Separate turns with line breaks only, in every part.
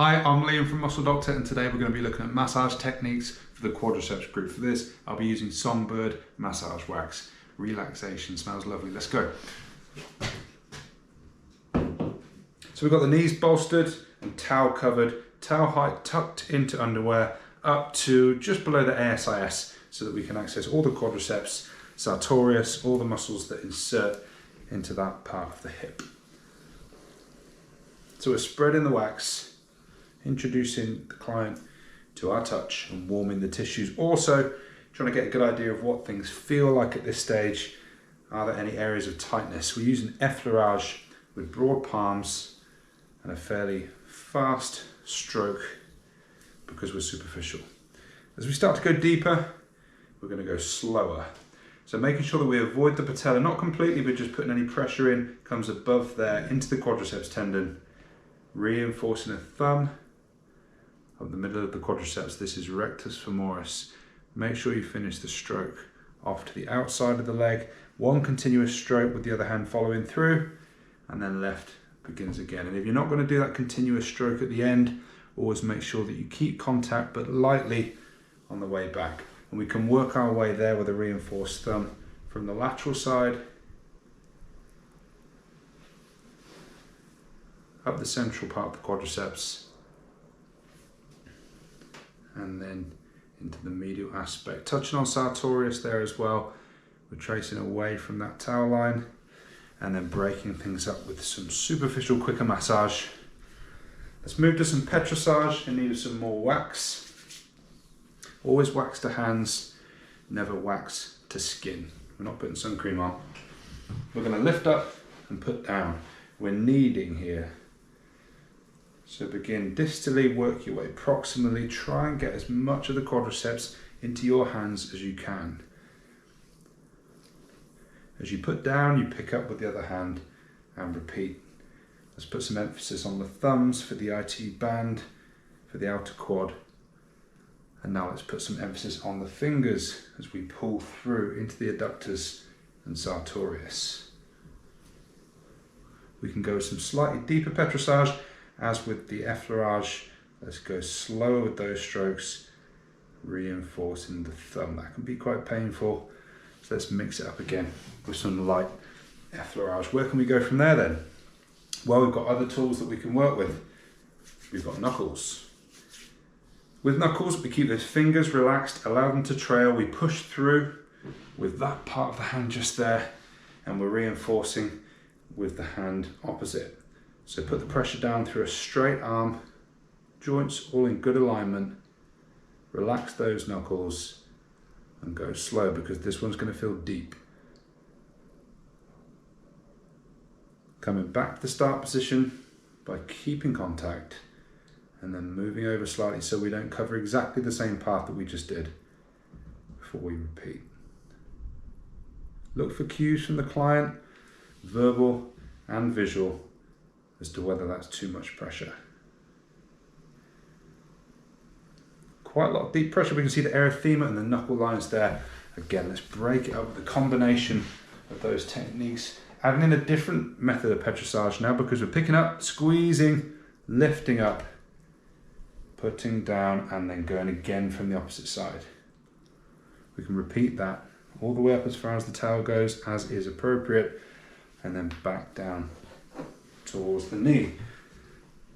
Hi, I'm Liam from Muscle Doctor, and today we're going to be looking at massage techniques for the quadriceps group. For this, I'll be using Songbird massage wax. Relaxation, smells lovely. Let's go. So we've got the knees bolstered and towel covered, towel height tucked into underwear up to just below the ASIS so that we can access all the quadriceps, sartorius, all the muscles that insert into that part of the hip. So we're spreading the wax, introducing the client to our touch and warming the tissues. Also trying to get a good idea of what things feel like at this stage. Are there any areas of tightness? We're using effleurage with broad palms and a fairly fast stroke because we're superficial. As we start to go deeper, we're going to go slower. So making sure that we avoid the patella, not completely, but just putting any pressure in, comes above there into the quadriceps tendon, reinforcing the thumb of the middle of the quadriceps. This is rectus femoris. Make sure you finish the stroke off to the outside of the leg. One continuous stroke with the other hand following through, and then left begins again. And if you're not going to do that continuous stroke at the end, always make sure that you keep contact but lightly on the way back. And we can work our way there with a reinforced thumb from the lateral side up the central part of the quadriceps, and then into the medial aspect. Touching on sartorius there as well. We're tracing away from that towel line and then breaking things up with some superficial quicker massage. Let's move to some petrissage in need of some more wax. Always wax to hands, never wax to skin. We're not putting sun cream on. We're going to lift up and put down. We're kneading here. So begin distally, work your way proximally, try and get as much of the quadriceps into your hands as you can. As you put down, you pick up with the other hand and repeat. Let's put some emphasis on the thumbs for the IT band, for the outer quad. And now let's put some emphasis on the fingers as we pull through into the adductors and sartorius. We can go with some slightly deeper petrissage. As with the effleurage, let's go slower with those strokes, reinforcing the thumb. That can be quite painful, so let's mix it up again with some light effleurage. Where can we go from there then? Well, we've got other tools that we can work with. We've got knuckles. With knuckles, we keep those fingers relaxed, allow them to trail. We push through with that part of the hand just there, and we're reinforcing with the hand opposite. So put the pressure down through a straight arm, joints all in good alignment. Relax those knuckles and go slow because this one's going to feel deep. Coming back to the start position by keeping contact and then moving over slightly so we don't cover exactly the same path that we just did before we repeat. Look for cues from the client, verbal and visual, as to whether that's too much pressure. Quite a lot of deep pressure. We can see the erythema and the knuckle lines there. Again, let's break it up with a combination of those techniques. Adding in a different method of petrissage now because we're picking up, squeezing, lifting up, putting down, and then going again from the opposite side. We can repeat that all the way up as far as the towel goes, as is appropriate, and then back down towards the knee.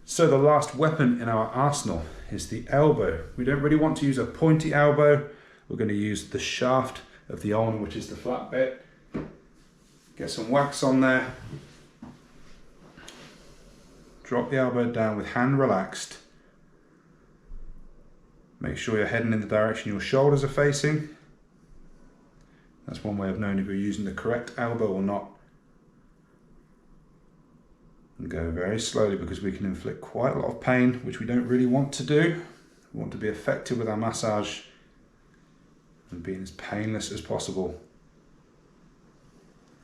So the last weapon in our arsenal is the elbow. We don't really want to use a pointy elbow. We're going to use the shaft of the ulna, which is the flat bit. Get some wax on there. Drop the elbow down with hand relaxed. Make sure you're heading in the direction your shoulders are facing. That's one way of knowing if you're using the correct elbow or not. And go very slowly because we can inflict quite a lot of pain, which we don't really want to do. We want to be effective with our massage and being as painless as possible.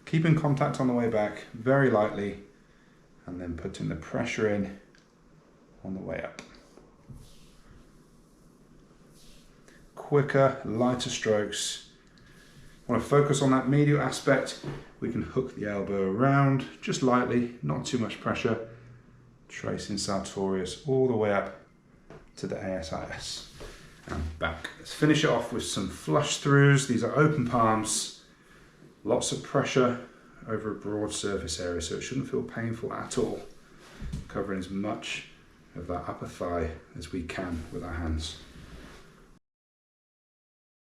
Keeping contact on the way back, very lightly, and then putting the pressure in on the way up. Quicker, lighter strokes. Want to focus on that medial aspect. We can hook the elbow around just lightly, not too much pressure. Tracing sartorius all the way up to the ASIS and back. Let's finish it off with some flush throughs. These are open palms, lots of pressure over a broad surface area, so it shouldn't feel painful at all. Covering as much of that upper thigh as we can with our hands.